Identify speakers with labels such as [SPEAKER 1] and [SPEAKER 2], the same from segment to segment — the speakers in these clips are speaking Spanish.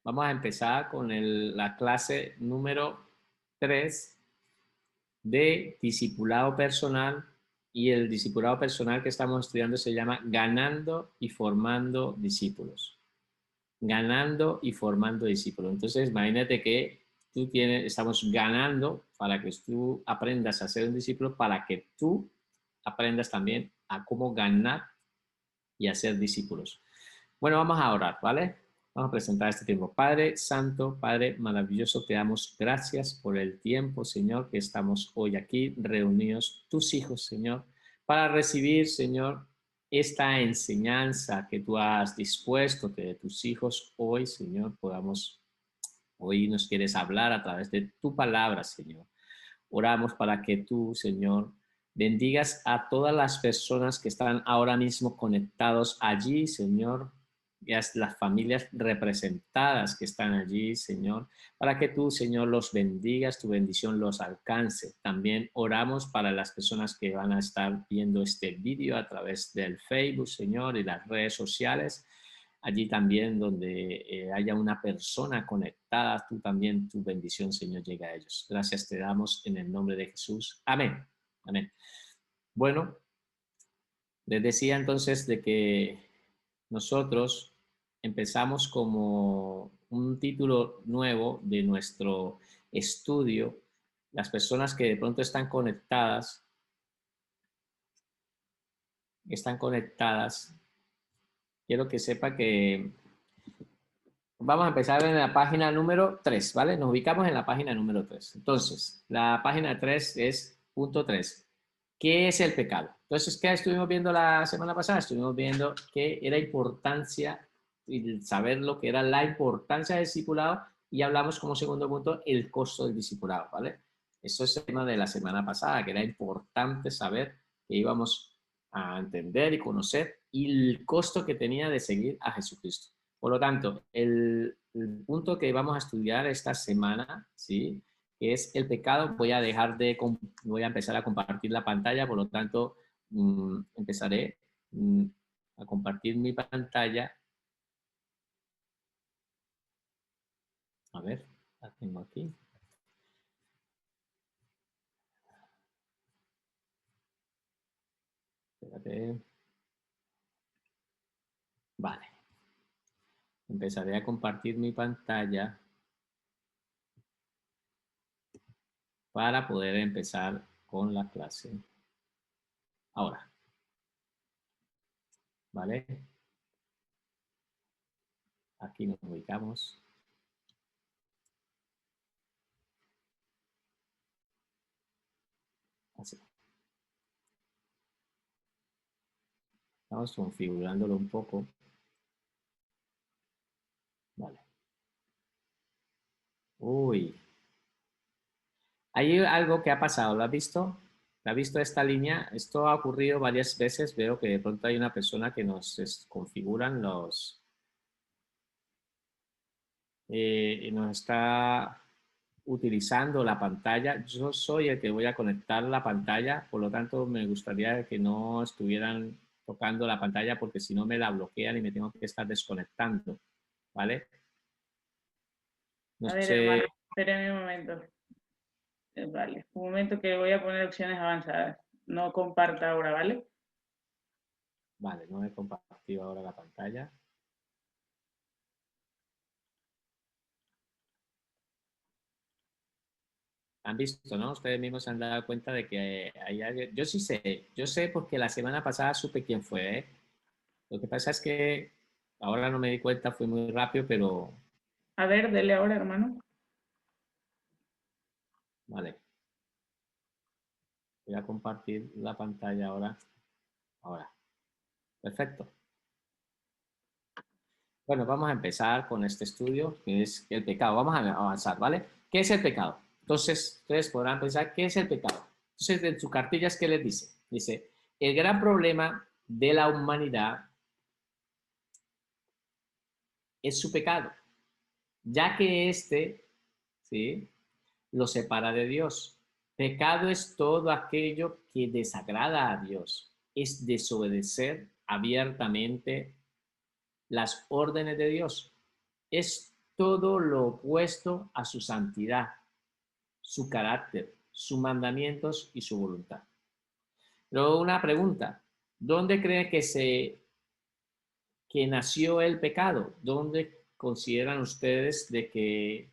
[SPEAKER 1] Vamos a empezar con la clase número 3 de discipulado personal, y el discipulado personal que estamos estudiando se llama Ganando y Formando Discípulos. Ganando y formando discípulos. Entonces, imagínate que estamos ganando para que tú aprendas a ser un discípulo, para que tú aprendas también a cómo ganar y a ser discípulos. Bueno, vamos a orar, ¿vale? Vamos a presentar este tiempo. Padre Santo, Padre maravilloso, te damos gracias por el tiempo, Señor, que estamos hoy aquí reunidos, tus hijos, Señor, para recibir, Señor, esta enseñanza que tú has dispuesto, que de tus hijos hoy, Señor, hoy nos quieres hablar a través de tu palabra, Señor. Oramos para que tú, Señor, bendigas a todas las personas que están ahora mismo conectados allí, Señor, y a las familias representadas que están allí, Señor, para que tú, Señor, los bendigas, tu bendición los alcance. También oramos para las personas que van a estar viendo este vídeo a través del Facebook, Señor, y las redes sociales. Allí también donde haya una persona conectada, tú también, tu bendición, Señor, llega a ellos. Gracias te damos en el nombre de Jesús. Amén. Amén. Bueno, les decía entonces de que nosotros empezamos como un título nuevo de nuestro estudio. Las personas que de pronto están conectadas, quiero que sepa que vamos a empezar en la página número 3, ¿vale? Nos ubicamos en la página número 3. Entonces, la página 3 es punto 3. ¿Qué es el pecado? Entonces, ¿qué estuvimos viendo la semana pasada? Estuvimos viendo que era importancia, y saber lo que era la importancia del discipulado, y hablamos como segundo punto el costo del discipulado, ¿vale? Eso es el tema de la semana pasada, que era importante saber que íbamos a entender y conocer y el costo que tenía de seguir a Jesucristo. Por lo tanto, el punto que vamos a estudiar esta semana, ¿sí?, que es el pecado. Voy a empezar a compartir la pantalla, por lo tanto, empezaré a compartir mi pantalla. A ver, la tengo aquí. Espérate. Vale. Empezaré a compartir mi pantalla para poder empezar con la clase ahora. ¿Vale? Aquí nos ubicamos. Así. Estamos configurándolo un poco. Vale. Uy. Hay algo que ha pasado, ¿lo has visto? ¿La has visto esta línea? Esto ha ocurrido varias veces. Veo que de pronto hay una persona que nos configuran nos está utilizando la pantalla. Yo soy el que voy a conectar la pantalla, por lo tanto me gustaría que no estuvieran tocando la pantalla, porque si no me la bloquean y me tengo que estar desconectando, ¿vale? No
[SPEAKER 2] A ver,
[SPEAKER 1] sé.
[SPEAKER 2] hermano, espérame un momento. Vale, un momento que voy a poner opciones avanzadas. No comparta ahora, ¿vale?
[SPEAKER 1] Vale, no he compartido ahora la pantalla. Han visto, ¿no? Ustedes mismos se han dado cuenta de que hay alguien. Yo sí sé, yo sé porque la semana pasada supe quién fue, ¿eh? Lo que pasa es que ahora no me di cuenta, fue muy rápido, pero
[SPEAKER 2] A ver, dele ahora, hermano.
[SPEAKER 1] vale. Voy a compartir la pantalla ahora. Ahora. Perfecto. Bueno, vamos a empezar con este estudio, que es el pecado. Vamos a avanzar, ¿vale? ¿Qué es el pecado? Entonces, ustedes podrán pensar, ¿qué es el pecado? Entonces, en sus cartillas, ¿qué les dice? Dice, el gran problema de la humanidad es su pecado, ya que ¿sí?, lo separa de Dios. Pecado es todo aquello que desagrada a Dios, es desobedecer abiertamente las órdenes de Dios, es todo lo opuesto a su santidad, su carácter, sus mandamientos y su voluntad. Luego una pregunta, ¿dónde cree que nació el pecado? ¿Dónde consideran ustedes de que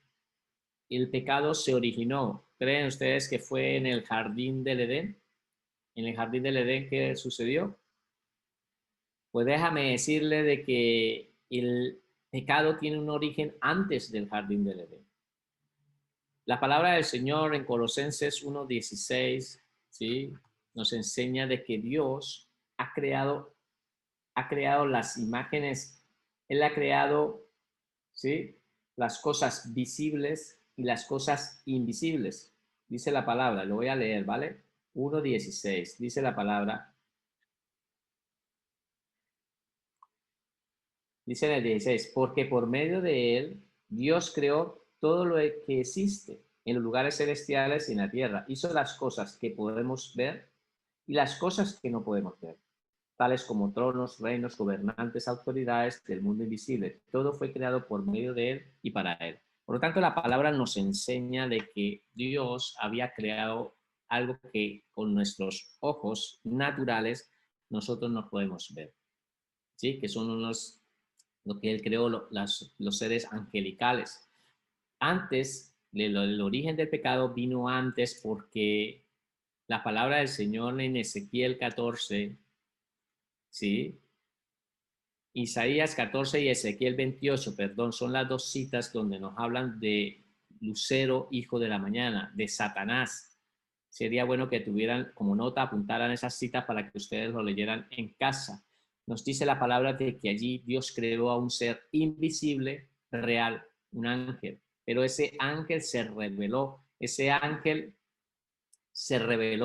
[SPEAKER 1] el pecado se originó? ¿Creen ustedes que fue en el jardín del Edén? ¿En el jardín del Edén qué sucedió? Pues déjame decirle de que el pecado tiene un origen antes del jardín del Edén. La palabra del Señor en Colosenses 1:16, ¿sí? Nos enseña de que Dios ha creado las imágenes, Él ha creado, ¿sí? Las cosas visibles y las cosas invisibles. Dice la palabra, lo voy a leer, ¿vale? 1:16, dice la palabra. Dice en el 16, porque por medio de él Dios creó todo lo que existe en los lugares celestiales y en la tierra. Hizo las cosas que podemos ver y las cosas que no podemos ver, tales como tronos, reinos, gobernantes, autoridades del mundo invisible. Todo fue creado por medio de él y para él. Por lo tanto, la palabra nos enseña de que Dios había creado algo que con nuestros ojos naturales nosotros no podemos ver, ¿sí? Que son lo que él creó, los seres angelicales. Antes, el origen del pecado vino antes porque la palabra del Señor en Ezequiel 14, ¿sí? Isaías 14 y Ezequiel 28, perdón, son las dos citas donde nos hablan de Lucero, hijo de la mañana, de Satanás. Sería bueno que tuvieran como nota, apuntaran esas citas para que ustedes lo leyeran en casa. Nos dice la palabra de que allí Dios creó a un ser invisible, real, un ángel. Pero ese ángel se reveló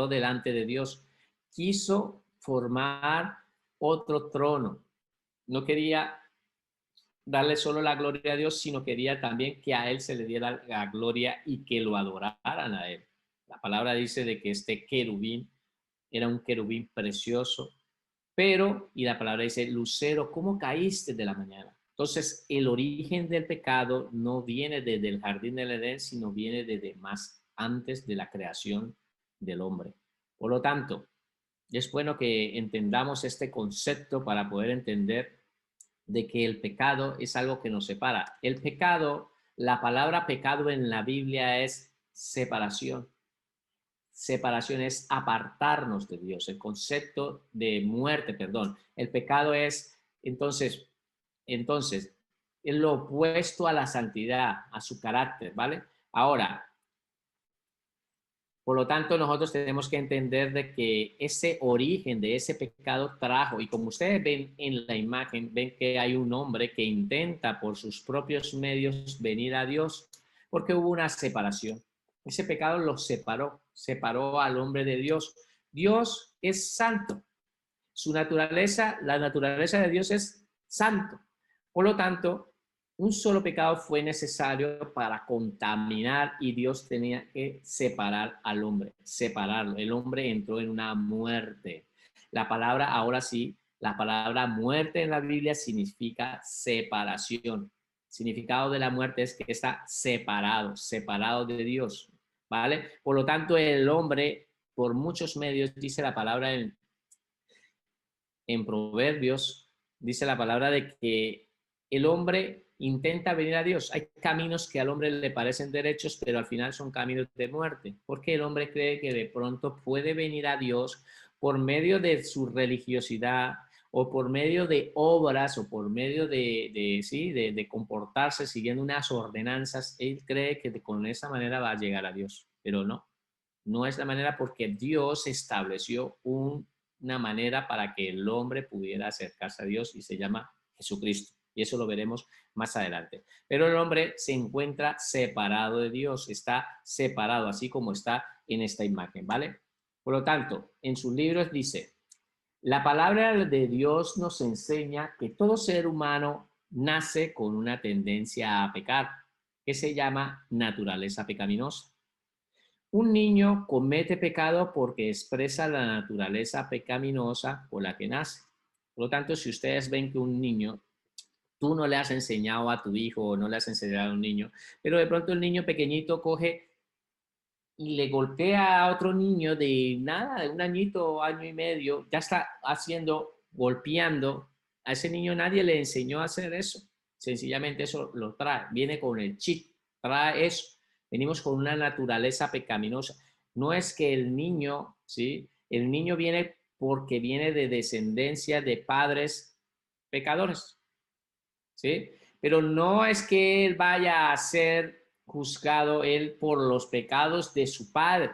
[SPEAKER 1] delante de Dios. Quiso formar otro trono. No quería darle solo la gloria a Dios, sino quería también que a él se le diera la gloria y que lo adoraran a él. La palabra dice de que este querubín era un querubín precioso, pero, y la palabra dice, Lucero, ¿cómo caíste de la mañana? Entonces, el origen del pecado no viene desde el jardín del Edén, sino viene desde más antes de la creación del hombre. Por lo tanto, es bueno que entendamos este concepto para poder entender de que el pecado es algo que nos separa. El pecado, la palabra pecado en la Biblia es separación. Separación es apartarnos de Dios. El concepto de muerte, perdón. El pecado es, entonces, es lo opuesto a la santidad, a su carácter, ¿vale? Ahora, por lo tanto, nosotros tenemos que entender de que ese origen de ese pecado trajo, y como ustedes ven en la imagen, ven que hay un hombre que intenta por sus propios medios venir a Dios, porque hubo una separación. Ese pecado lo separó al hombre de Dios. Dios es santo. Su naturaleza, la naturaleza de Dios es santo. Por lo tanto, un solo pecado fue necesario para contaminar y Dios tenía que separar al hombre, separarlo. El hombre entró en una muerte. La palabra, ahora sí, la palabra muerte en la Biblia significa separación. El significado de la muerte es que está separado, separado de Dios, ¿vale? Por lo tanto, el hombre, por muchos medios, dice la palabra en Proverbios, dice la palabra de que el hombre intenta venir a Dios. Hay caminos que al hombre le parecen derechos, pero al final son caminos de muerte, porque el hombre cree que de pronto puede venir a Dios por medio de su religiosidad o por medio de obras o por medio de comportarse siguiendo unas ordenanzas. Él cree que con esa manera va a llegar a Dios, pero no. No es la manera porque Dios estableció una manera para que el hombre pudiera acercarse a Dios y se llama Jesucristo. Y eso lo veremos más adelante. Pero el hombre se encuentra separado de Dios, está separado, así como está en esta imagen, ¿vale? Por lo tanto, en sus libros dice, la palabra de Dios nos enseña que todo ser humano nace con una tendencia a pecar, que se llama naturaleza pecaminosa. Un niño comete pecado porque expresa la naturaleza pecaminosa por la que nace. Por lo tanto, si ustedes ven que un niño tú no le has enseñado a tu hijo o no le has enseñado a un niño, pero de pronto el niño pequeñito coge y le golpea a otro niño de nada, de un añito, año y medio, ya está golpeando a ese niño, nadie le enseñó a hacer eso, sencillamente eso lo trae, viene con el chip, trae eso, venimos con una naturaleza pecaminosa, no es que el niño, ¿sí? El niño viene porque viene de descendencia de padres pecadores, ¿sí? Pero no es que él vaya a ser juzgado él por los pecados de su padre,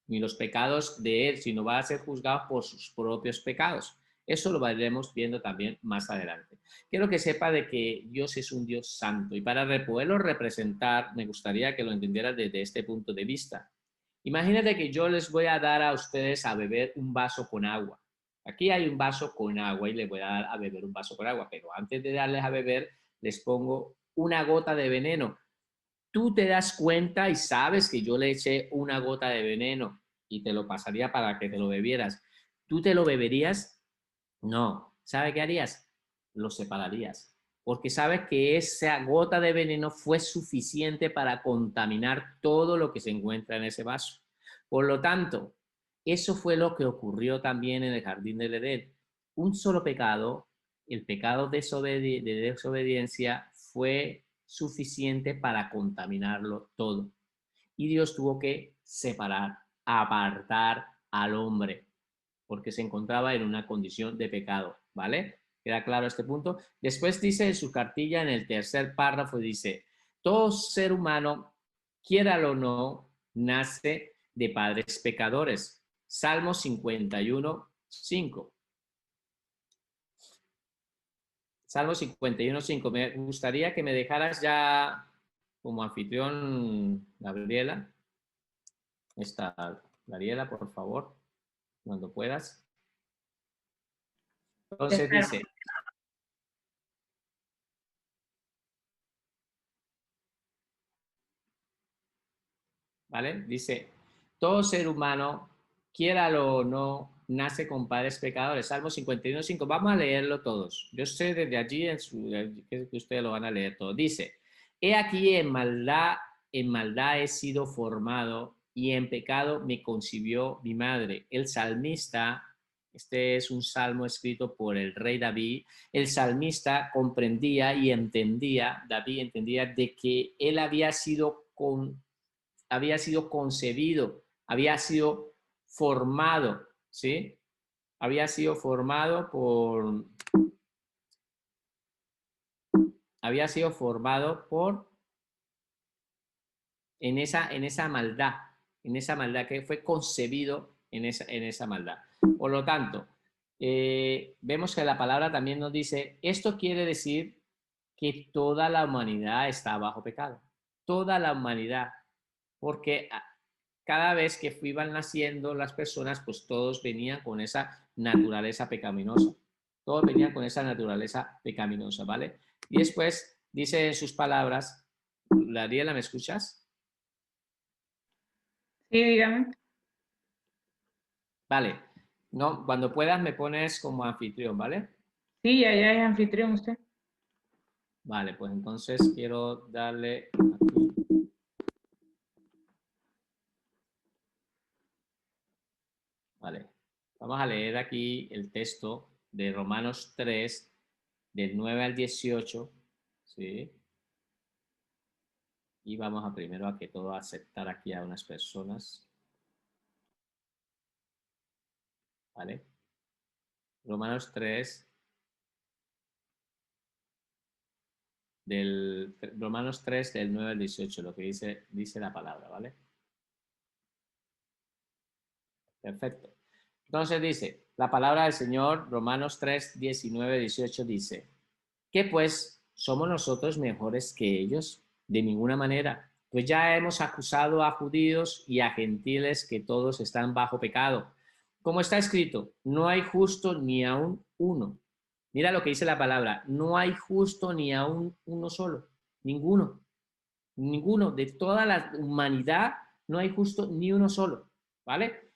[SPEAKER 1] ni los pecados de él, sino va a ser juzgado por sus propios pecados. Eso lo veremos viendo también más adelante. Quiero que sepa de que Dios es un Dios santo y para poderlo representar, me gustaría que lo entendieran desde este punto de vista. Imagínate que yo les voy a dar a ustedes a beber un vaso con agua. Aquí hay un vaso con agua y les voy a dar a beber un vaso con agua, pero antes de darles a beber, les pongo una gota de veneno. Tú te das cuenta y sabes que yo le eché una gota de veneno y te lo pasaría para que te lo bebieras. ¿Tú te lo beberías? No. ¿Sabe qué harías? Lo separarías. Porque sabes que esa gota de veneno fue suficiente para contaminar todo lo que se encuentra en ese vaso. Por lo tanto, eso fue lo que ocurrió también en el jardín del Edén. Un solo pecado, el pecado de desobediencia, fue suficiente para contaminarlo todo. Y Dios tuvo que separar, apartar al hombre, porque se encontraba en una condición de pecado, ¿vale? ¿Queda claro este punto? Después dice en su cartilla, en el tercer párrafo, dice, todo ser humano, quiéralo o no, nace de padres pecadores. Salmo 51, 5. Salmo 51, 5. Me gustaría que me dejaras ya como anfitrión, Gabriela. Gabriela, por favor, cuando puedas. Entonces
[SPEAKER 2] Espero.
[SPEAKER 1] dice, ¿vale? Dice, todo ser humano, quiéralo o no, nace con padres pecadores. Salmo 51, 5. Vamos a leerlo todos. Yo sé desde allí que ustedes lo van a leer todo. Dice, he aquí en maldad he sido formado y en pecado me concibió mi madre. El salmista, este es un salmo escrito por el rey David, el salmista comprendía y entendía, David entendía de que él había sido concebido, había sido formado, ¿sí? Había sido formado por, en esa maldad que fue concebido en esa maldad. Por lo tanto, vemos que la palabra también nos dice, esto quiere decir que toda la humanidad está bajo pecado, toda la humanidad, porque cada vez que iban naciendo las personas, pues todos venían con esa naturaleza pecaminosa. Todos venían con esa naturaleza pecaminosa, ¿vale? Y después dice en sus palabras, Daniela, ¿me escuchas?
[SPEAKER 2] Sí, dígame.
[SPEAKER 1] Vale. No, cuando puedas me pones como anfitrión, ¿vale?
[SPEAKER 2] Sí, ya es anfitrión usted.
[SPEAKER 1] Vale, pues entonces quiero darle aquí. Vale. Vamos a leer aquí el texto de Romanos 3, del 9 al 18, ¿sí? Y vamos a primero a que todo aceptar aquí a unas personas, ¿vale? Romanos 3, Romanos 3 del 9 al 18, lo que dice la palabra, ¿vale? Perfecto. Entonces dice, la palabra del Señor, Romanos 3, 19, 18 dice, ¿qué pues somos nosotros mejores que ellos? De ninguna manera. Pues ya hemos acusado a judíos y a gentiles que todos están bajo pecado. Como está escrito, no hay justo ni aún uno. Mira lo que dice la palabra, no hay justo ni aún uno solo. Ninguno. Ninguno. De toda la humanidad no hay justo ni uno solo. ¿Vale?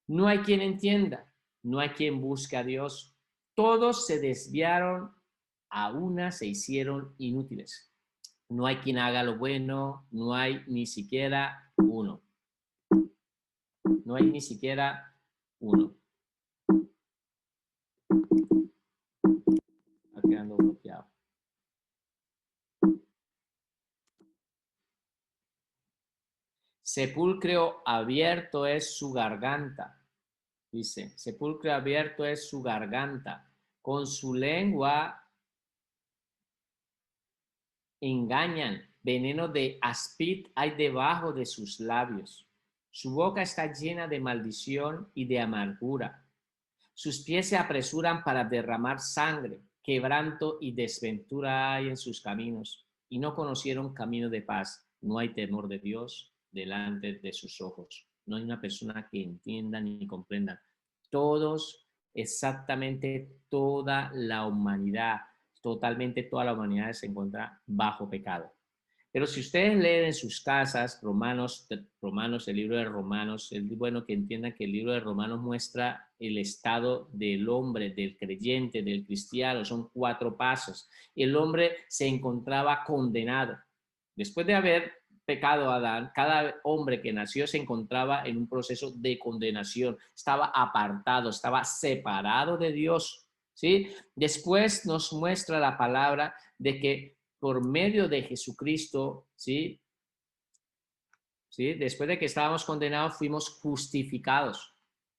[SPEAKER 1] No hay quien entienda, no hay quien busque a Dios. Todos se desviaron, a una se hicieron inútiles. No hay quien haga lo bueno, no hay ni siquiera uno. No hay ni siquiera uno. Está quedando bloqueado. Sepulcro abierto es su garganta. Dice, sepulcro abierto es su garganta. Con su lengua engañan. Veneno de áspid hay debajo de sus labios. Su boca está llena de maldición y de amargura. Sus pies se apresuran para derramar sangre. Quebranto y desventura hay en sus caminos. Y no conocieron camino de paz. No hay temor de Dios delante de sus ojos. No hay una persona que entienda ni comprenda. Todos, exactamente toda la humanidad, totalmente toda la humanidad se encuentra bajo pecado. Pero si ustedes leen en sus casas Romanos, el libro de Romanos, es bueno que entiendan que el libro de Romanos muestra el estado del hombre, del creyente, del cristiano. Son 4 pasos. El hombre se encontraba condenado. Después de haber pecado Adán, cada hombre que nació se encontraba en un proceso de condenación. Estaba apartado, estaba separado de Dios. ¿Sí? Después nos muestra la palabra de que por medio de Jesucristo, ¿sí? ¿Sí? Después de que estábamos condenados, fuimos justificados.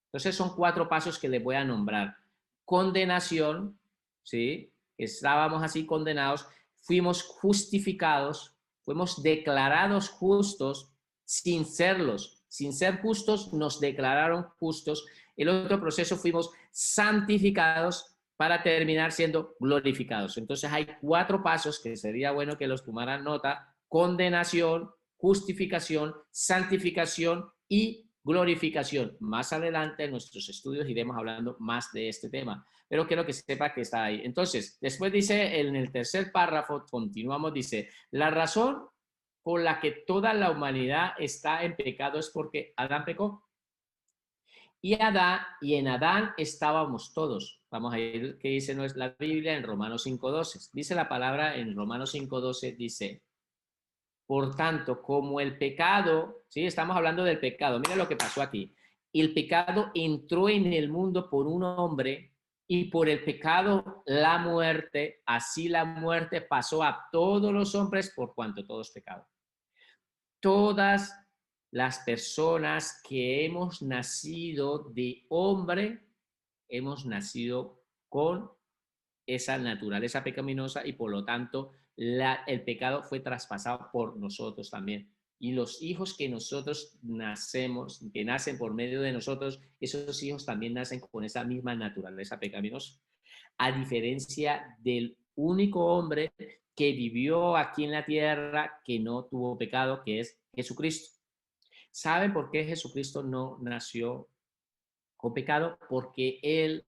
[SPEAKER 1] Entonces son 4 pasos que les voy a nombrar. Condenación, ¿sí? Estábamos así condenados, fuimos justificados, fuimos declarados justos sin serlos. Sin ser justos, nos declararon justos. El otro proceso, fuimos santificados para terminar siendo glorificados. Entonces hay 4 pasos que sería bueno que los tomaran nota: condenación, justificación, santificación y glorificación. Más adelante en nuestros estudios iremos hablando más de este tema, pero quiero que sepa que está ahí. Entonces, después dice en el tercer párrafo, continuamos, dice, la razón por la que toda la humanidad está en pecado es porque Adán pecó. Y en Adán estábamos todos. Vamos a ir, ¿qué dice la Biblia en Romanos 5:12? Dice la palabra en Romanos 5:12, dice, por tanto, como el pecado, ¿sí? Estamos hablando del pecado. Mira lo que pasó aquí. El pecado entró en el mundo por un hombre y por el pecado la muerte. Así la muerte pasó a todos los hombres por cuanto todos pecaron. Todas las personas que hemos nacido de hombre, hemos nacido con esa naturaleza pecaminosa y por lo tanto el pecado fue traspasado por nosotros también. Y los hijos que nosotros nacemos, que nacen por medio de nosotros, esos hijos también nacen con esa misma naturaleza pecaminosa. A diferencia del único hombre que vivió aquí en la tierra que no tuvo pecado, que es Jesucristo. ¿Saben por qué Jesucristo no nació con pecado? Porque él,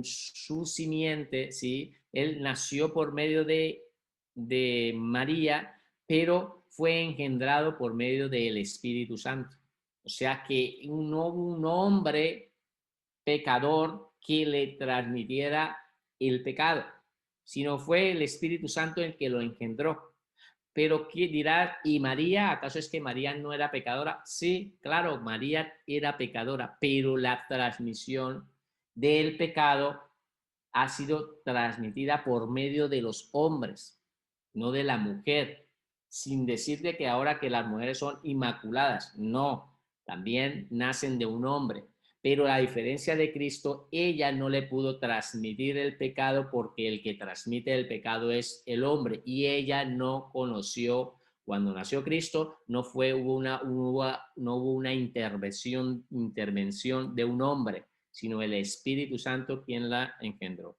[SPEAKER 1] su simiente, ¿sí? Él nació por medio de María, pero fue engendrado por medio del Espíritu Santo. O sea que no hubo un hombre pecador que le transmitiera el pecado, sino fue el Espíritu Santo el que lo engendró. Pero ¿qué dirá? ¿Y María? ¿Acaso es que María no era pecadora? Sí, claro, María era pecadora, pero la transmisión del pecado ha sido transmitida por medio de los hombres, no de la mujer, sin decirte que ahora que las mujeres son inmaculadas, no, también nacen de un hombre. Pero a diferencia de Cristo, ella no le pudo transmitir el pecado porque el que transmite el pecado es el hombre y ella no conoció. Cuando nació Cristo, no hubo una intervención de un hombre, sino el Espíritu Santo quien la engendró.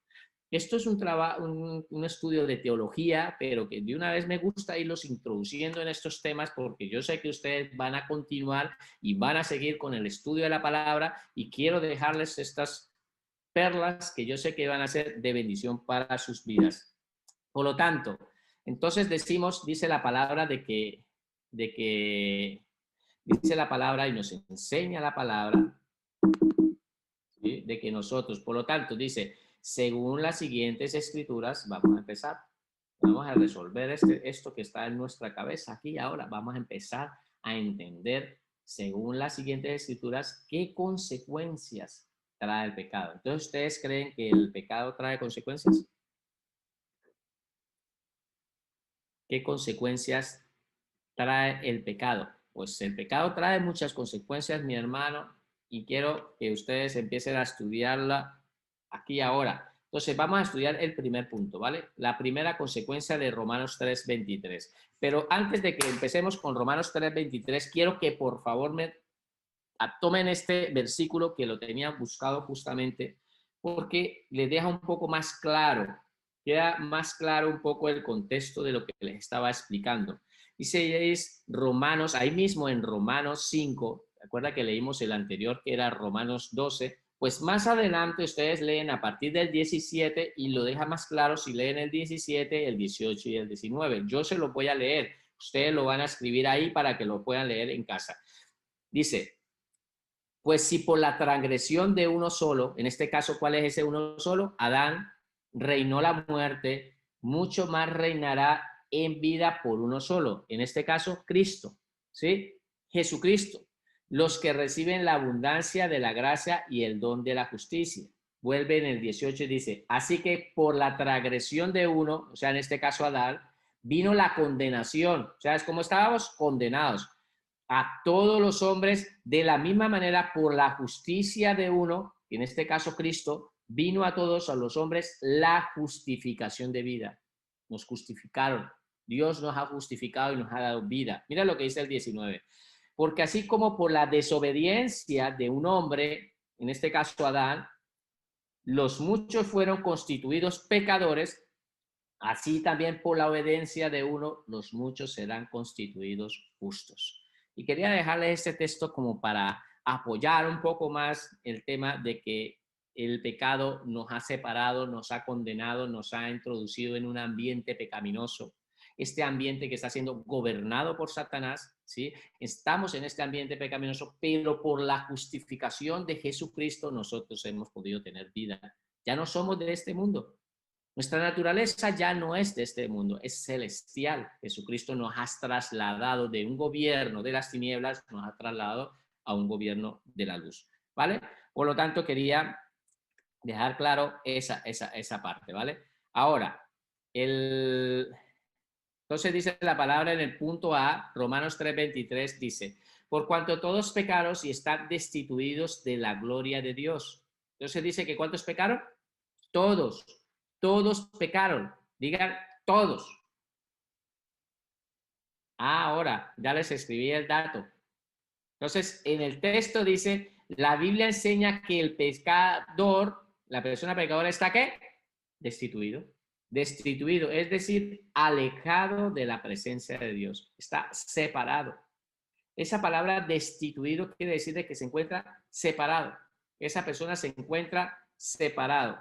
[SPEAKER 1] Esto es un estudio de teología, pero que de una vez me gusta irlos introduciendo en estos temas porque yo sé que ustedes van a continuar y van a seguir con el estudio de la palabra y quiero dejarles estas perlas que yo sé que van a ser de bendición para sus vidas. Por lo tanto, entonces dice la palabra dice la palabra y nos enseña la palabra, ¿sí? De que nosotros, por lo tanto, dice, según las siguientes escrituras, vamos a empezar. Vamos a resolver esto que está en nuestra cabeza aquí y ahora. Vamos a empezar a entender, según las siguientes escrituras, qué consecuencias trae el pecado. Entonces, ¿ustedes creen que el pecado trae consecuencias? ¿Qué consecuencias trae el pecado? Pues el pecado trae muchas consecuencias, mi hermano, y quiero que ustedes empiecen a estudiarla aquí ahora. Entonces, vamos a estudiar el primer punto, ¿vale? La primera consecuencia de Romanos 3:23. Pero antes de que empecemos con Romanos 3:23, quiero que por favor tomen este versículo que lo tenía buscado justamente, porque le deja un poco más claro, queda más claro un poco el contexto de lo que les estaba explicando. Dice es Romanos, ahí mismo en Romanos 5, recuerda que leímos el anterior que era Romanos 12, pues más adelante ustedes leen a partir del 17 y lo deja más claro si leen el 17, el 18 y el 19. Yo se lo voy a leer, ustedes lo van a escribir ahí para que lo puedan leer en casa. Dice, pues si por la transgresión de uno solo, en este caso, ¿cuál es ese uno solo? Adán, reinó la muerte, mucho más reinará en vida por uno solo, en este caso, Cristo, ¿sí? Jesucristo, los que reciben la abundancia de la gracia y el don de la justicia. Vuelve en el 18 y dice, así que por la transgresión de uno, o sea, en este caso Adán, vino la condenación, o sea, es como estábamos condenados a todos los hombres de la misma manera por la justicia de uno, en este caso Cristo, vino a todos a los hombres la justificación de vida. Nos justificaron. Dios nos ha justificado y nos ha dado vida. Mira lo que dice el 19. Porque así como por la desobediencia de un hombre, en este caso Adán, los muchos fueron constituidos pecadores, así también por la obediencia de uno, los muchos serán constituidos justos. Y quería dejarles este texto como para apoyar un poco más el tema de que el pecado nos ha separado, nos ha condenado, nos ha introducido en un ambiente pecaminoso. Este ambiente que está siendo gobernado por Satanás, ¿sí? Estamos en este ambiente pecaminoso, pero por la justificación de Jesucristo nosotros hemos podido tener vida. Ya no somos de este mundo. Nuestra naturaleza ya no es de este mundo, es celestial. Jesucristo nos ha trasladado de un gobierno de las tinieblas, nos ha trasladado a un gobierno de la luz, ¿vale? Por lo tanto, quería dejar claro esa parte, ¿vale? Ahora, entonces dice la palabra en el punto A, Romanos 3:23 dice, por cuanto todos pecaron y están destituidos de la gloria de Dios. Entonces dice que ¿cuántos pecaron? Todos. Todos pecaron. Digan todos. Ahora, ya les escribí el dato. Entonces, en el texto dice, la Biblia enseña que el pecador, la persona pecadora, ¿está qué? Destituido. Destituido, es decir, alejado de la presencia de Dios. Está separado. Esa palabra destituido quiere decir de que se encuentra separado. Esa persona se encuentra separado.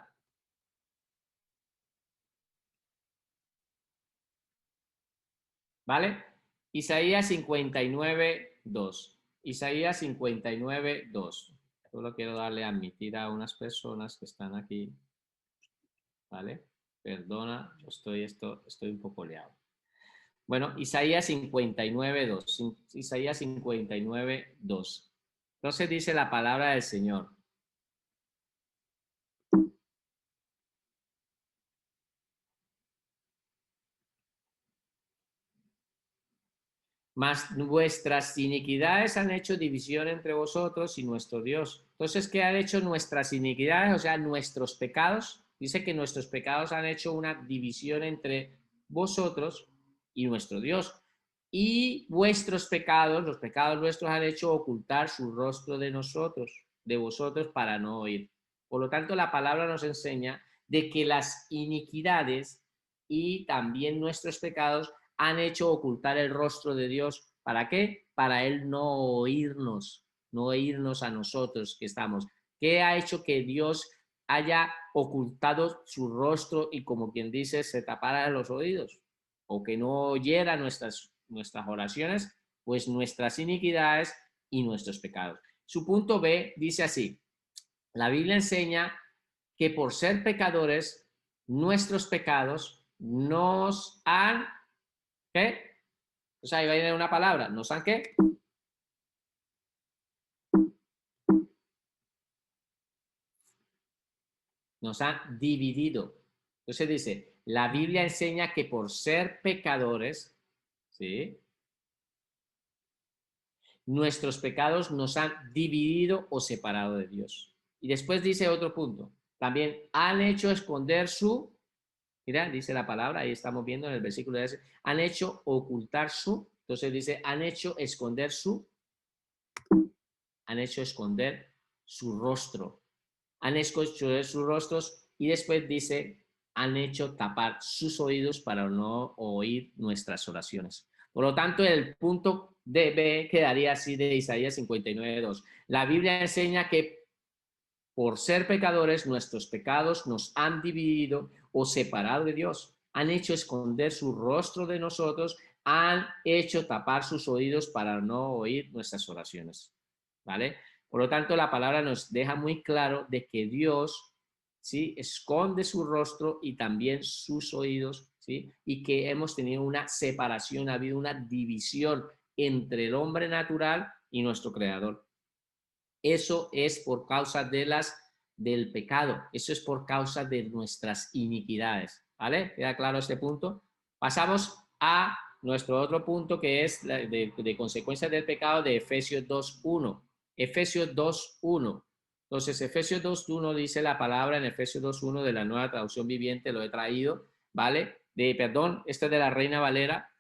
[SPEAKER 1] ¿Vale? Isaías 59:2. Isaías 59:2. Solo quiero darle a admitir a unas personas que están aquí. ¿Vale? Perdona, estoy un poco liado. Bueno, Isaías 59:2. Isaías 59:2. Entonces dice la palabra del Señor. Mas vuestras iniquidades han hecho división entre vosotros y nuestro Dios. Entonces, ¿qué han hecho nuestras iniquidades? O sea, nuestros pecados. Dice que nuestros pecados han hecho una división entre vosotros y nuestro Dios. Y vuestros pecados, los pecados nuestros han hecho ocultar su rostro de nosotros, de vosotros, para no oír. Por lo tanto, la palabra nos enseña de que las iniquidades y también nuestros pecados han hecho ocultar el rostro de Dios. ¿Para qué? Para Él no oírnos, no oírnos a nosotros que estamos. ¿Qué ha hecho que Dios haya ocultado su rostro y, como quien dice, se tapara los oídos? O que no oyera nuestras oraciones, pues nuestras iniquidades y nuestros pecados. Su punto B dice así, la Biblia enseña que por ser pecadores, nuestros pecados nos han, ¿qué? O sea, ahí va a ir una palabra, ¿nos han qué? Nos han dividido. Entonces dice, la Biblia enseña que por ser pecadores, ¿sí? Nuestros pecados nos han dividido o separado de Dios. Y después dice otro punto, también han hecho esconder su, mira, dice la palabra, ahí estamos viendo en el versículo 10, han hecho ocultar su, entonces dice, han hecho esconder su rostro. Han hecho esconder sus rostros y después dice, han hecho tapar sus oídos para no oír nuestras oraciones. Por lo tanto, el punto de B quedaría así de Isaías 59:2. La Biblia enseña que por ser pecadores, nuestros pecados nos han dividido o separado de Dios. Han hecho esconder su rostro de nosotros, han hecho tapar sus oídos para no oír nuestras oraciones. ¿Vale? Por lo tanto, la palabra nos deja muy claro de que Dios, ¿sí?, esconde su rostro y también sus oídos, ¿sí? Y que hemos tenido una separación, ha habido una división entre el hombre natural y nuestro creador. Eso es por causa del pecado, eso es por causa de nuestras iniquidades, ¿vale? ¿Queda claro este punto? Pasamos a nuestro otro punto que es de consecuencias del pecado de Efesios 2:1. Efesios 2:1. Entonces, Efesios 2:1 dice la palabra en Efesios 2:1 de la Nueva Traducción Viviente, lo he traído, ¿vale? Perdón, este es de la Reina Valera.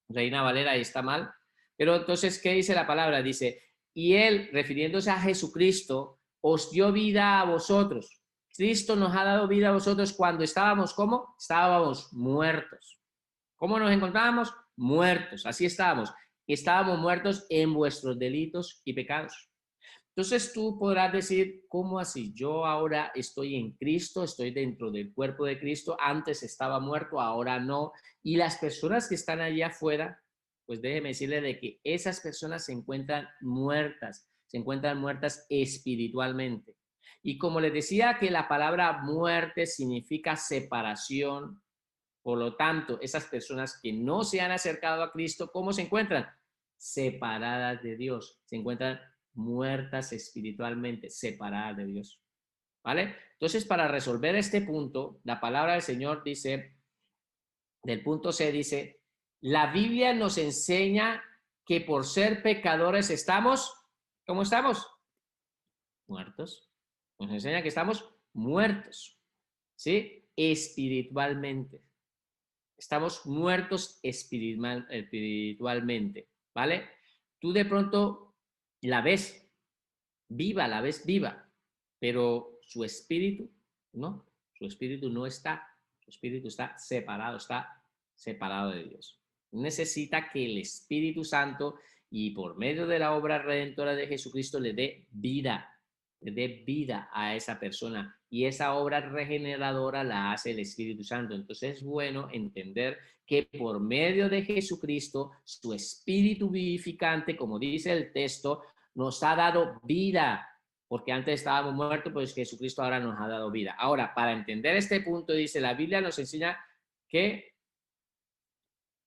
[SPEAKER 1] Reina Valera, ahí está mal. Pero entonces, ¿qué dice la palabra? Dice, y él, refiriéndose a Jesucristo, os dio vida a vosotros. Cristo nos ha dado vida a vosotros cuando estábamos, ¿cómo? Estábamos muertos. ¿Cómo nos encontrábamos? Muertos, así estábamos. Estábamos muertos en vuestros delitos y pecados. Entonces tú podrás decir, ¿cómo así? Yo ahora estoy en Cristo, estoy dentro del cuerpo de Cristo, antes estaba muerto, ahora no. Y las personas que están allá afuera, pues déjeme decirle de que esas personas se encuentran muertas espiritualmente. Y como les decía que la palabra muerte significa separación, por lo tanto, esas personas que no se han acercado a Cristo, ¿cómo se encuentran? Separadas de Dios, se encuentran muertas espiritualmente, separadas de Dios. ¿Vale? Entonces, para resolver este punto, la palabra del Señor dice, del punto C dice, la Biblia nos enseña que por ser pecadores estamos, ¿cómo estamos? Muertos. Nos enseña que estamos muertos, ¿sí? Espiritualmente. Estamos muertos espiritualmente, ¿vale? Tú de pronto la ves viva, pero su espíritu no está, su espíritu está separado de Dios. Necesita que el Espíritu Santo y por medio de la obra redentora de Jesucristo le dé vida a esa persona, y esa obra regeneradora la hace el Espíritu Santo. Entonces es bueno entender que por medio de Jesucristo, su espíritu vivificante, como dice el texto, nos ha dado vida, porque antes estábamos muertos, pues Jesucristo ahora nos ha dado vida. Ahora, para entender este punto, dice, la Biblia nos enseña que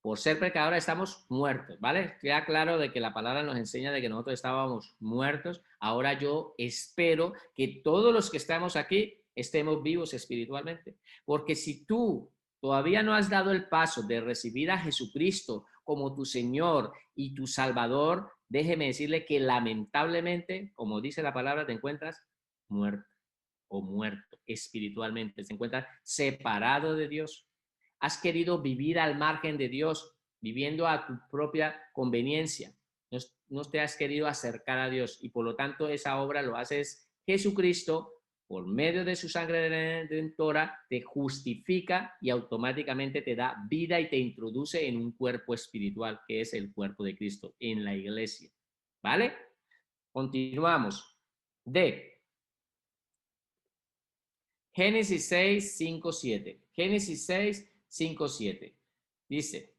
[SPEAKER 1] por ser pecadores estamos muertos, ¿vale? Queda claro de que la palabra nos enseña de que nosotros estábamos muertos. Ahora yo espero que todos los que estamos aquí estemos vivos espiritualmente. Porque si tú todavía no has dado el paso de recibir a Jesucristo como tu Señor y tu Salvador, déjeme decirle que lamentablemente, como dice la palabra, te encuentras muerto o muerto espiritualmente. Te encuentras separado de Dios. Has querido vivir al margen de Dios, viviendo a tu propia conveniencia. No te has querido acercar a Dios, y por lo tanto esa obra lo haces Jesucristo. Por medio de su sangre redentora te justifica y automáticamente te da vida y te introduce en un cuerpo espiritual que es el cuerpo de Cristo, en la iglesia. ¿Vale? Continuamos. D. Génesis 6, 5, 7. Génesis 6, 5, 7. Dice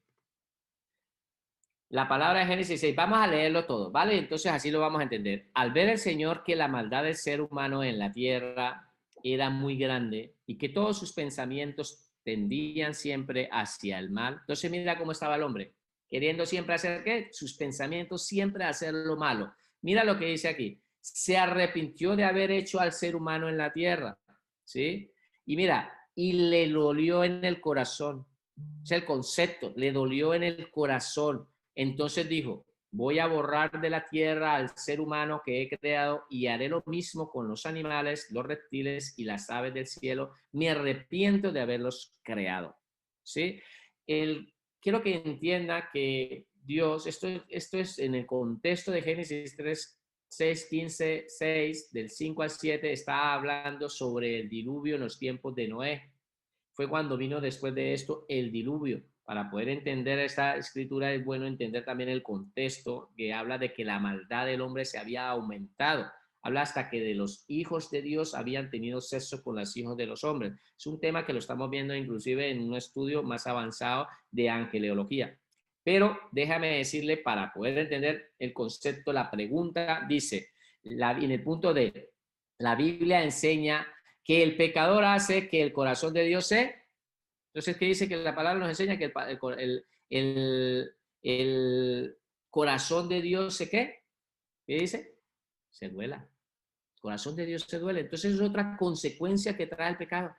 [SPEAKER 1] la palabra de Génesis 6. Vamos a leerlo todo, ¿vale? Entonces así lo vamos a entender. Al ver el Señor que la maldad del ser humano en la tierra era muy grande y que todos sus pensamientos tendían siempre hacia el mal. Entonces mira cómo estaba el hombre, queriendo siempre hacer ¿qué? Sus pensamientos siempre hacer lo malo. Mira lo que dice aquí. Se arrepintió de haber hecho al ser humano en la tierra, ¿sí? Y mira, y le dolió en el corazón. Es el concepto, le dolió en el corazón. Entonces dijo, voy a borrar de la tierra al ser humano que he creado y haré lo mismo con los animales, los reptiles y las aves del cielo. Me arrepiento de haberlos creado. ¿Sí? Quiero que entienda que Dios, esto es en el contexto de Génesis 3, 6, 15, 6, del 5 al 7, está hablando sobre el diluvio en los tiempos de Noé. Fue cuando vino después de esto el diluvio. Para poder entender esta escritura es bueno entender también el contexto que habla de que la maldad del hombre se había aumentado. Habla hasta que de los hijos de Dios habían tenido sexo con los hijos de los hombres. Es un tema que lo estamos viendo inclusive en un estudio más avanzado de angeleología. Pero déjame decirle, para poder entender el concepto, la pregunta dice, en el punto de, la Biblia enseña que el pecador hace que el corazón de Dios se... Entonces, ¿qué dice? Que la palabra nos enseña que el corazón de Dios se ¿qué? ¿Qué dice? Se duela. El corazón de Dios se duele. Entonces es otra consecuencia que trae el pecado.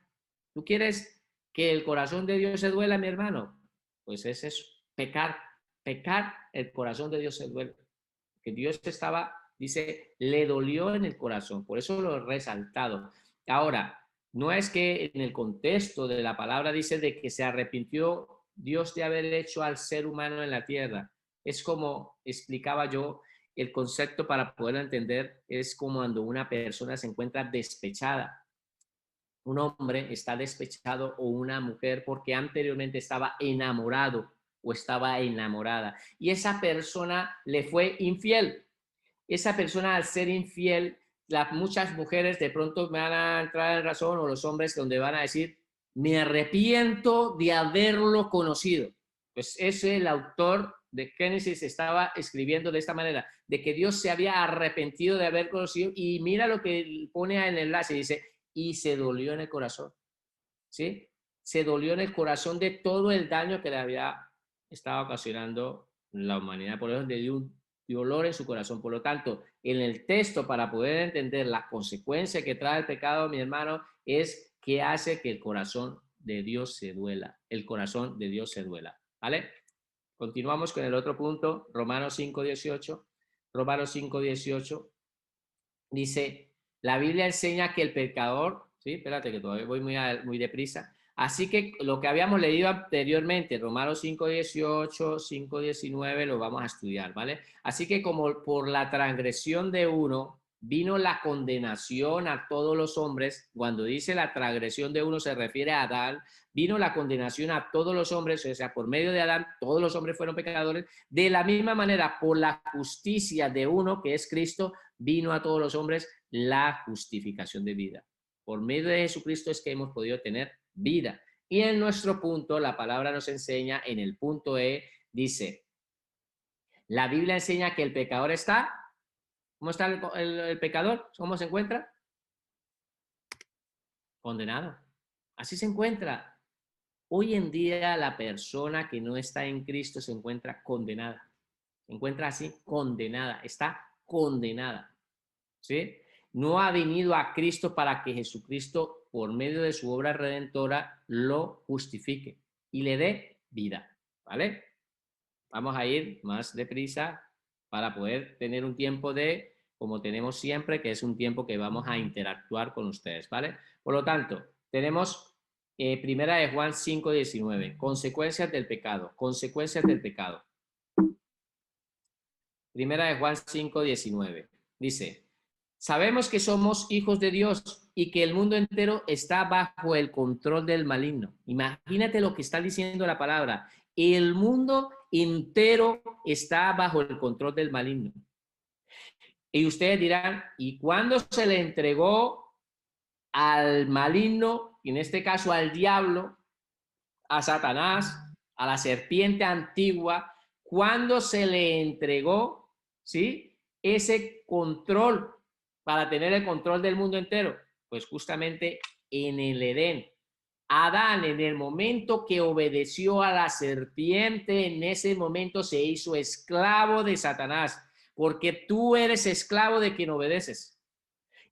[SPEAKER 1] ¿Tú quieres que el corazón de Dios se duela, mi hermano? Pues es eso, pecar. Pecar, el corazón de Dios se duele. Que Dios estaba, dice, le dolió en el corazón. Por eso lo he resaltado. Ahora, no es que en el contexto de la palabra dice de que se arrepintió Dios de haber hecho al ser humano en la tierra. Es como explicaba yo, el concepto para poder entender es como cuando una persona se encuentra despechada. Un hombre está despechado o una mujer porque anteriormente estaba enamorado o estaba enamorada y esa persona le fue infiel. Esa persona al ser infiel, muchas mujeres de pronto van a entrar en razón o los hombres donde van a decir, me arrepiento de haberlo conocido. Pues ese el autor de Génesis estaba escribiendo de esta manera, de que Dios se había arrepentido de haber conocido y mira lo que pone en el enlace, dice, y se dolió en el corazón, ¿sí? Se dolió en el corazón de todo el daño que le había estado ocasionando la humanidad, por eso le dio un dolor en su corazón. Por lo tanto, en el texto, para poder entender la consecuencia que trae el pecado, mi hermano, es que hace que el corazón de Dios se duela, el corazón de Dios se duela, ¿vale? Continuamos con el otro punto, Romanos 5:18. Romanos 5:18 dice, la Biblia enseña que el pecador, ¿sí? Espérate que todavía voy muy deprisa. Así que lo que habíamos leído anteriormente, Romanos 5:18, 5:19, lo vamos a estudiar, ¿vale? Así que como por la transgresión de uno vino la condenación a todos los hombres, cuando dice la transgresión de uno se refiere a Adán, vino la condenación a todos los hombres, o sea, por medio de Adán todos los hombres fueron pecadores, de la misma manera por la justicia de uno que es Cristo, vino a todos los hombres la justificación de vida. Por medio de Jesucristo es que hemos podido tener vida. Y en nuestro punto, la palabra nos enseña, en el punto E, dice, la Biblia enseña que el pecador está, ¿cómo está el pecador? ¿Cómo se encuentra? Condenado. Así se encuentra. Hoy en día la persona que no está en Cristo se encuentra condenada. Se encuentra así, condenada. Está condenada. ¿Sí? No ha venido a Cristo para que Jesucristo, por medio de su obra redentora, lo justifique y le dé vida, ¿vale? Vamos a ir más deprisa para poder tener un tiempo de, como tenemos siempre, que es un tiempo que vamos a interactuar con ustedes, ¿vale? Por lo tanto, tenemos primera de Juan 5:19, consecuencias del pecado, consecuencias del pecado. Primera de Juan 5:19, dice, sabemos que somos hijos de Dios y que el mundo entero está bajo el control del maligno. Imagínate lo que está diciendo la palabra. El mundo entero está bajo el control del maligno. Y ustedes dirán, ¿y cuándo se le entregó al maligno, en este caso al diablo, a Satanás, a la serpiente antigua, cuándo se le entregó, ¿sí? Ese control para tener el control del mundo entero? Pues justamente en el Edén. Adán, en el momento que obedeció a la serpiente, en ese momento se hizo esclavo de Satanás, porque tú eres esclavo de quien obedeces.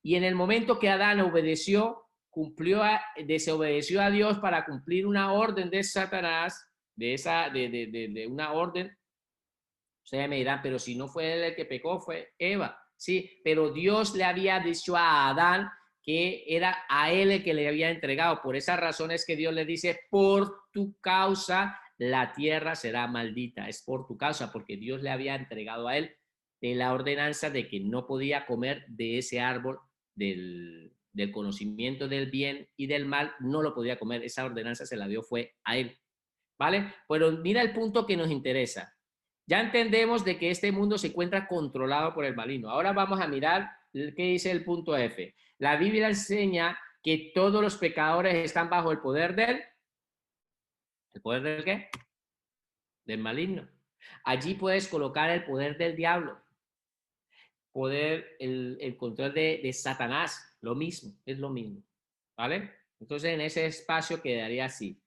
[SPEAKER 1] Y en el momento que Adán obedeció, desobedeció a Dios para cumplir una orden de Satanás, de una orden. Ustedes me dirán, pero si no fue él el que pecó, fue Eva. Sí, pero Dios le había dicho a Adán que era a él el que le había entregado. Por esa razón es que Dios le dice, por tu causa la tierra será maldita. Es por tu causa, porque Dios le había entregado a él de la ordenanza de que no podía comer de ese árbol del conocimiento del bien y del mal, no lo podía comer. Esa ordenanza se la dio fue a él. ¿Vale? Pero mira el punto que nos interesa. Ya entendemos de que este mundo se encuentra controlado por el maligno. Ahora vamos a mirar qué dice el punto F. La Biblia enseña que todos los pecadores están bajo el poder del... ¿El poder del qué? Del maligno. Allí puedes colocar el poder del diablo, el control de Satanás, lo mismo, es lo mismo. ¿Vale? Entonces en ese espacio quedaría así.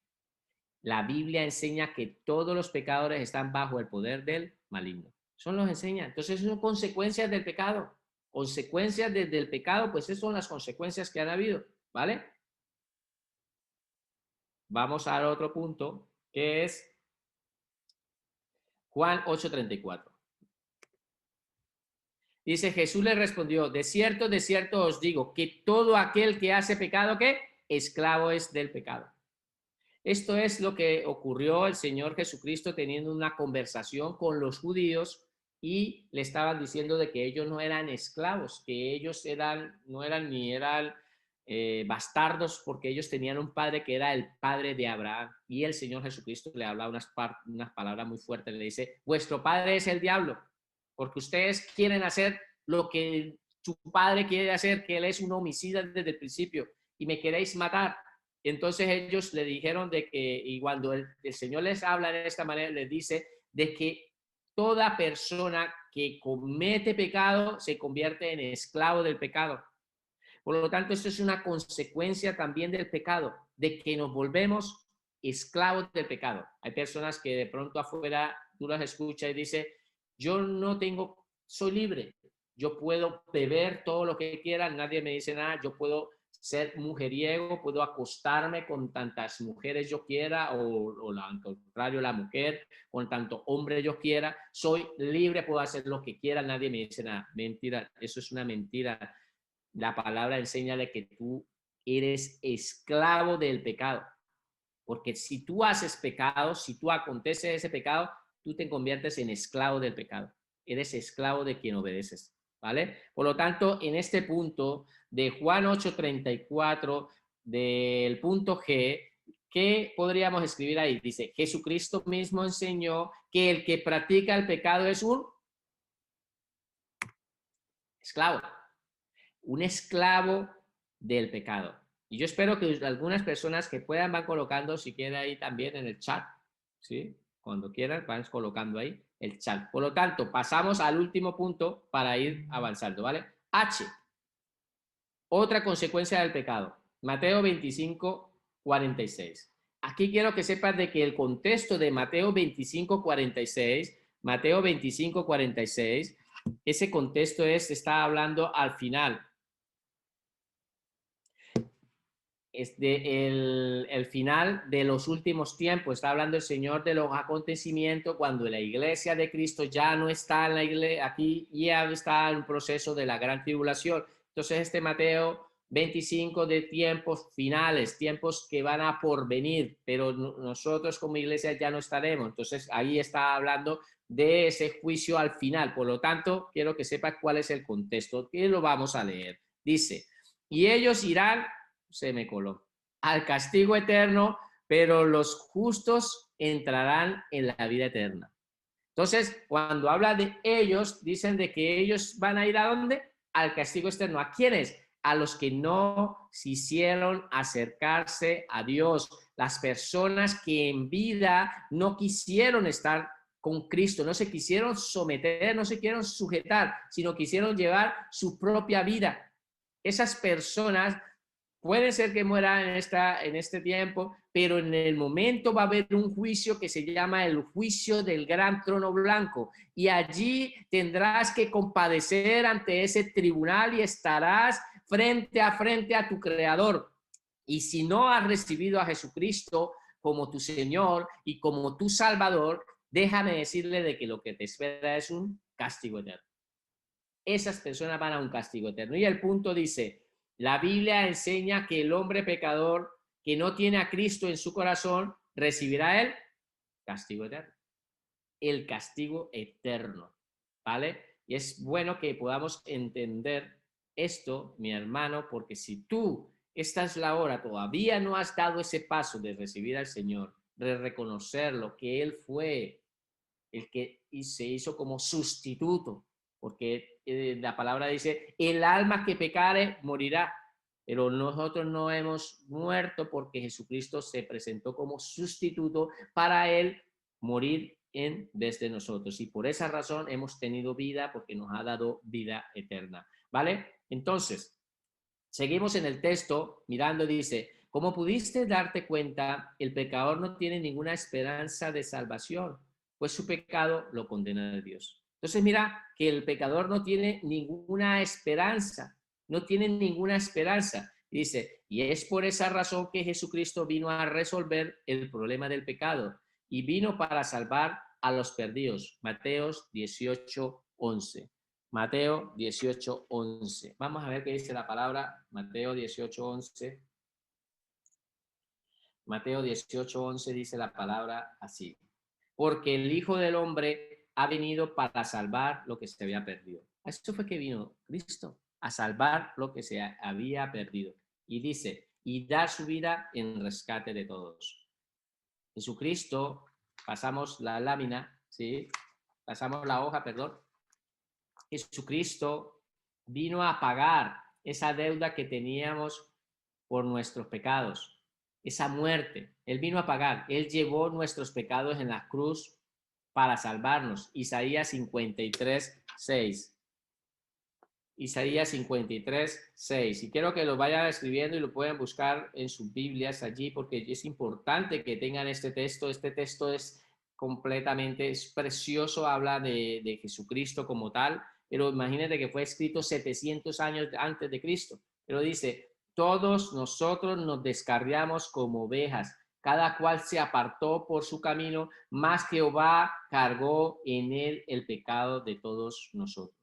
[SPEAKER 1] La Biblia enseña que todos los pecadores están bajo el poder del maligno. Eso nos enseña. Entonces son consecuencias del pecado. Consecuencias del pecado, pues esas son las consecuencias que han habido. ¿Vale? Vamos al otro punto, que es Juan 8:34. Dice, Jesús le respondió, de cierto os digo, que todo aquel que hace pecado, ¿qué? Esclavo es del pecado. Esto es lo que ocurrió el Señor Jesucristo teniendo una conversación con los judíos y le estaban diciendo de que ellos no eran esclavos, que ellos no eran ni eran bastardos, porque ellos tenían un padre que era el padre de Abraham. Y el Señor Jesucristo le habla unas palabras muy fuertes, le dice, vuestro padre es el diablo, porque ustedes quieren hacer lo que su padre quiere hacer, que él es un homicida desde el principio, y me queréis matar. Entonces ellos le dijeron de que, y cuando el Señor les habla de esta manera, les dice de que toda persona que comete pecado se convierte en esclavo del pecado. Por lo tanto, esto es una consecuencia también del pecado, de que nos volvemos esclavos del pecado. Hay personas que de pronto afuera tú las escuchas y dices, yo no tengo, soy libre, yo puedo beber todo lo que quiera, nadie me dice nada, yo puedo ser mujeriego, puedo acostarme con tantas mujeres yo quiera, o al contrario, la mujer, con tanto hombre yo quiera, soy libre, puedo hacer lo que quiera, nadie me dice nada. Mentira, eso es una mentira. La palabra enseña de que tú eres esclavo del pecado, porque si tú haces pecado, si tú aconteces ese pecado, tú te conviertes en esclavo del pecado, eres esclavo de quien obedeces. ¿Vale? Por lo tanto, en este punto de Juan 8:34, del punto G, ¿qué podríamos escribir ahí? Dice, Jesucristo mismo enseñó que el que practica el pecado es un esclavo del pecado. Y yo espero que algunas personas que puedan van colocando, si quieren ahí también en el chat, ¿sí? Cuando quieran, van colocando ahí el chat. Por lo tanto, pasamos al último punto para ir avanzando, ¿vale? H. Otra consecuencia del pecado. Mateo 25:46. Aquí quiero que sepas de que el contexto de Mateo 25:46, ese contexto está hablando al final. El final de los últimos tiempos. Está hablando el Señor de los acontecimientos cuando la iglesia de Cristo ya no está en la iglesia, aquí ya está en un proceso de la gran tribulación. Entonces este Mateo 25 de tiempos finales, tiempos que van a porvenir, pero nosotros como iglesia ya no estaremos. Entonces ahí está hablando de ese juicio al final. Por lo tanto, quiero que sepas cuál es el contexto, que lo vamos a leer. Dice, y ellos irán, se me coló, al castigo eterno, pero los justos entrarán en la vida eterna. Entonces, cuando habla de ellos, dicen de que ellos van a ir ¿a dónde? Al castigo externo. ¿A quiénes? A los que no quisieron acercarse a Dios, las personas que en vida no quisieron estar con Cristo, no se quisieron someter, no se quisieron sujetar, sino quisieron llevar su propia vida. Esas personas Puede ser que muera en este tiempo, pero en el momento va a haber un juicio que se llama el juicio del gran trono blanco. Y allí tendrás que compadecer ante ese tribunal y estarás frente a tu Creador. Y si no has recibido a Jesucristo como tu Señor y como tu Salvador, déjame decirle de que lo que te espera es un castigo eterno. Esas personas van a un castigo eterno. Y el punto dice, la Biblia enseña que el hombre pecador que no tiene a Cristo en su corazón recibirá el castigo eterno. El castigo eterno, ¿vale? Y es bueno que podamos entender esto, mi hermano, porque si tú, esta es la hora, todavía no has dado ese paso de recibir al Señor, de reconocerlo, que Él fue el que se hizo como sustituto, porque la palabra dice, el alma que pecare morirá, pero nosotros no hemos muerto porque Jesucristo se presentó como sustituto para él morir en vez de nosotros. Y por esa razón hemos tenido vida porque nos ha dado vida eterna. ¿Vale? Entonces, seguimos en el texto mirando, dice, como pudiste darte cuenta, el pecador no tiene ninguna esperanza de salvación, pues su pecado lo condena a Dios. Entonces mira que el pecador no tiene ninguna esperanza, no tiene ninguna esperanza. Dice, y es por esa razón que Jesucristo vino a resolver el problema del pecado y vino para salvar a los perdidos. Mateo 18:11. Mateo 18:11. Vamos a ver qué dice la palabra. Mateo 18:11. Mateo 18:11 dice la palabra así. Porque el Hijo del Hombre ha venido para salvar lo que se había perdido. Eso fue que vino Cristo, a salvar lo que se había perdido. Y dice, y dar su vida en rescate de todos. Jesucristo, pasamos la lámina, ¿sí? Pasamos la hoja, perdón. Jesucristo vino a pagar esa deuda que teníamos por nuestros pecados, esa muerte. Él vino a pagar. Él llevó nuestros pecados en la cruz para salvarnos. Isaías 53:6. Isaías 53:6. Y quiero que lo vayan escribiendo y lo puedan buscar en sus Biblias allí porque es importante que tengan este texto. Este texto es completamente, es precioso, habla de Jesucristo como tal, pero imagínate que fue escrito 700 años antes de Cristo. Pero dice, todos nosotros nos descarriamos como ovejas, cada cual se apartó por su camino, mas Jehová cargó en él el pecado de todos nosotros.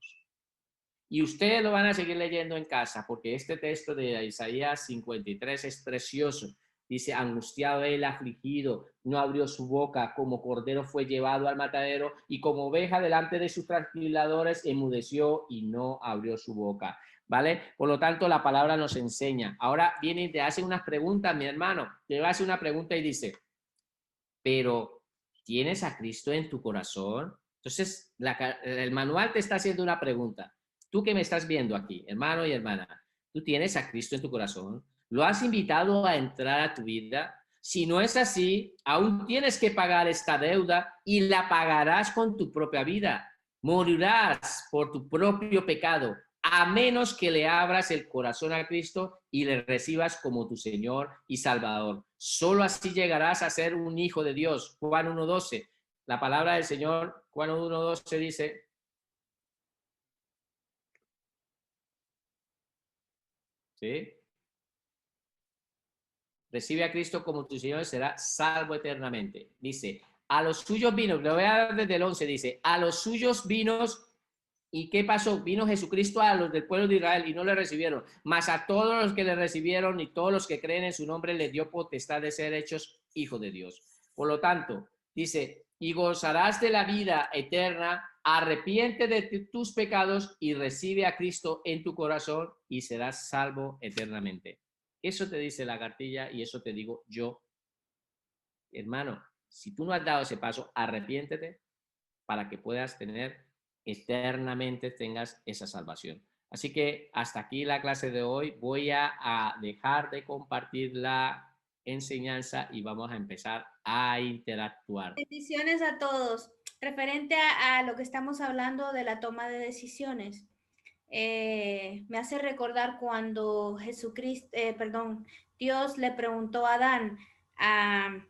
[SPEAKER 1] Y ustedes lo van a seguir leyendo en casa, porque este texto de Isaías 53 es precioso. Dice, angustiado él, afligido, no abrió su boca, como cordero fue llevado al matadero, y como oveja delante de sus trasquiladores, enmudeció y no abrió su boca. ¿Vale? Por lo tanto, la palabra nos enseña. Ahora viene y te hace unas preguntas, mi hermano. Te hace una pregunta y dice, pero ¿tienes a Cristo en tu corazón? Entonces, el manual te está haciendo una pregunta. Tú que me estás viendo aquí, hermano y hermana, ¿tú tienes a Cristo en tu corazón? ¿Lo has invitado a entrar a tu vida? Si no es así, aún tienes que pagar esta deuda y la pagarás con tu propia vida. Morirás por tu propio pecado, a menos que le abras el corazón a Cristo y le recibas como tu Señor y Salvador. Solo así llegarás a ser un hijo de Dios. Juan 1:12. La palabra del Señor, Juan 1:12 dice, ¿sí? Recibe a Cristo como tu Señor y será salvo eternamente. Dice, a los suyos vino, le voy a dar desde el 11, dice, a los suyos vinos. ¿Y qué pasó? Vino Jesucristo a los del pueblo de Israel y no le recibieron, mas a todos los que le recibieron y todos los que creen en su nombre les dio potestad de ser hechos hijos de Dios. Por lo tanto, dice, y gozarás de la vida eterna, arrepiente de tus pecados y recibe a Cristo en tu corazón y serás salvo eternamente. Eso te dice la cartilla y eso te digo yo, hermano, si tú no has dado ese paso, arrepiéntete para que puedas tener eternamente, tengas esa salvación. Así que hasta aquí la clase de hoy. Voy a dejar de compartir la enseñanza y vamos a empezar a interactuar.
[SPEAKER 3] Bendiciones a todos. Referente a lo que estamos hablando de la toma de decisiones. me hace recordar cuando Dios le preguntó a Adán,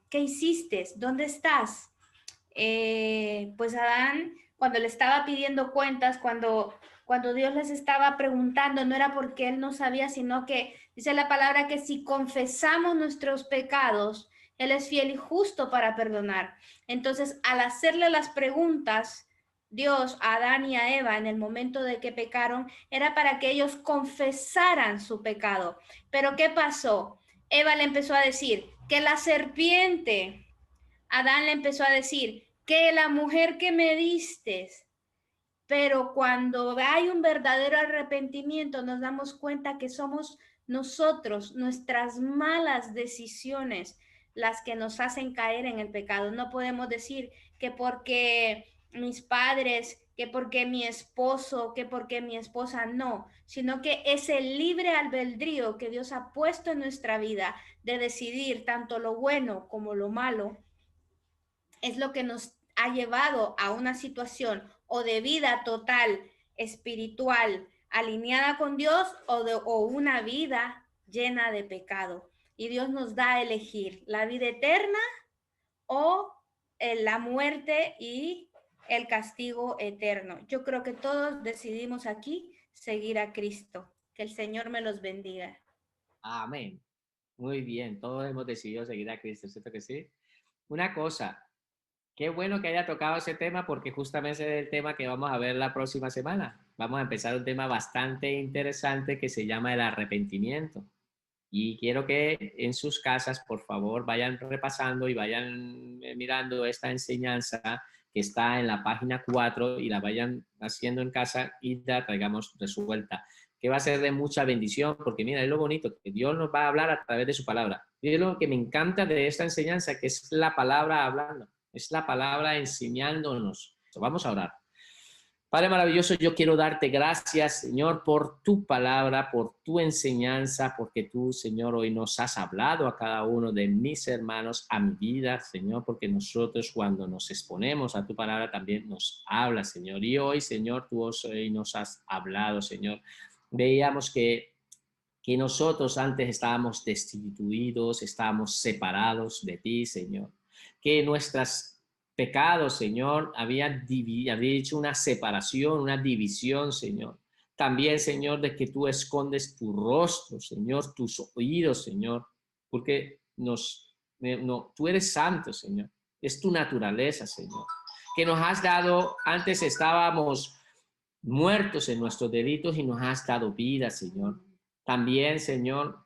[SPEAKER 3] ¿qué hiciste? ¿Dónde estás? Pues Adán, cuando le estaba pidiendo cuentas, cuando Dios les estaba preguntando, no era porque él no sabía, sino que dice la palabra que si confesamos nuestros pecados, Él es fiel y justo para perdonar. Entonces, al hacerle las preguntas, Dios a Adán y a Eva en el momento de que pecaron, era para que ellos confesaran su pecado. Pero ¿qué pasó? Eva le empezó a decir que la serpiente, Adán le empezó a decir que la mujer que me diste. Pero cuando hay un verdadero arrepentimiento, nos damos cuenta que somos nosotros, nuestras malas decisiones, las que nos hacen caer en el pecado. No podemos decir que porque mis padres, que porque mi esposo, que porque mi esposa, no, sino que es el libre albedrío que Dios ha puesto en nuestra vida de decidir tanto lo bueno como lo malo, es lo que nos ha llevado a una situación o de vida total, espiritual, alineada con Dios, o una vida llena de pecado. Y Dios nos da a elegir la vida eterna o la muerte y el castigo eterno. Yo creo que todos decidimos aquí seguir a Cristo. Que el Señor me los bendiga.
[SPEAKER 1] Amén. Muy bien, todos hemos decidido seguir a Cristo, ¿cierto que sí? Una cosa, qué bueno que haya tocado ese tema porque justamente es el tema que vamos a ver la próxima semana. Vamos a empezar un tema bastante interesante que se llama el arrepentimiento. Y quiero que en sus casas, por favor, vayan repasando y vayan mirando esta enseñanza que está en la página 4 y la vayan haciendo en casa y la traigamos resuelta, que va a ser de mucha bendición, porque mira, es lo bonito, que Dios nos va a hablar a través de su palabra. Y es lo que me encanta de esta enseñanza, que es la palabra hablando, es la palabra enseñándonos. Vamos a orar. Padre maravilloso, yo quiero darte gracias, Señor, por tu palabra, por tu enseñanza, porque tú, Señor, hoy nos has hablado a cada uno de mis hermanos, a mi vida, Señor, porque nosotros cuando nos exponemos a tu palabra también nos hablas, Señor. Y hoy, Señor, tú hoy nos has hablado, Señor. Veíamos que nosotros antes estábamos destituidos, estábamos separados de ti, Señor. Que nuestras pecados, Señor, había hecho una separación, una división, Señor. También, Señor, de que tú escondes tu rostro, Señor, tus oídos, Señor, porque tú eres santo, Señor. Es tu naturaleza, Señor. Que nos has dado, antes estábamos muertos en nuestros delitos y nos has dado vida, Señor. También, Señor,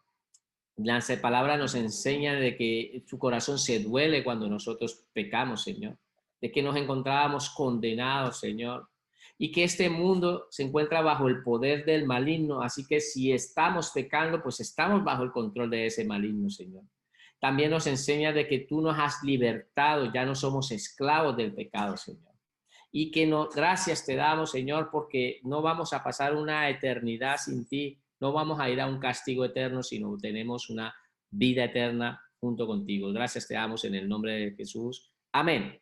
[SPEAKER 1] la palabra nos enseña de que tu corazón se duele cuando nosotros pecamos, Señor, de que nos encontrábamos condenados, Señor, y que este mundo se encuentra bajo el poder del maligno, así que si estamos pecando, pues estamos bajo el control de ese maligno, Señor. También nos enseña de que tú nos has libertado, ya no somos esclavos del pecado, Señor. Y que no, gracias te damos, Señor, porque no vamos a pasar una eternidad sin ti, no vamos a ir a un castigo eterno, sino tenemos una vida eterna junto contigo. Gracias te damos en el nombre de Jesús. Amén.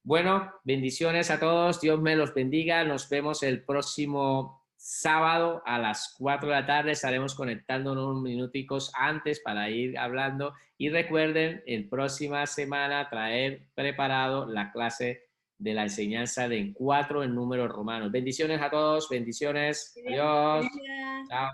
[SPEAKER 1] Bueno, bendiciones a todos. Dios me los bendiga. Nos vemos el próximo sábado a las 4 de la tarde. Estaremos conectándonos unos minuticos antes para ir hablando. Y recuerden, el próxima semana traer preparado la clase de la enseñanza de 4 en números romanos. Bendiciones a todos. Bendiciones. Adiós. Chao.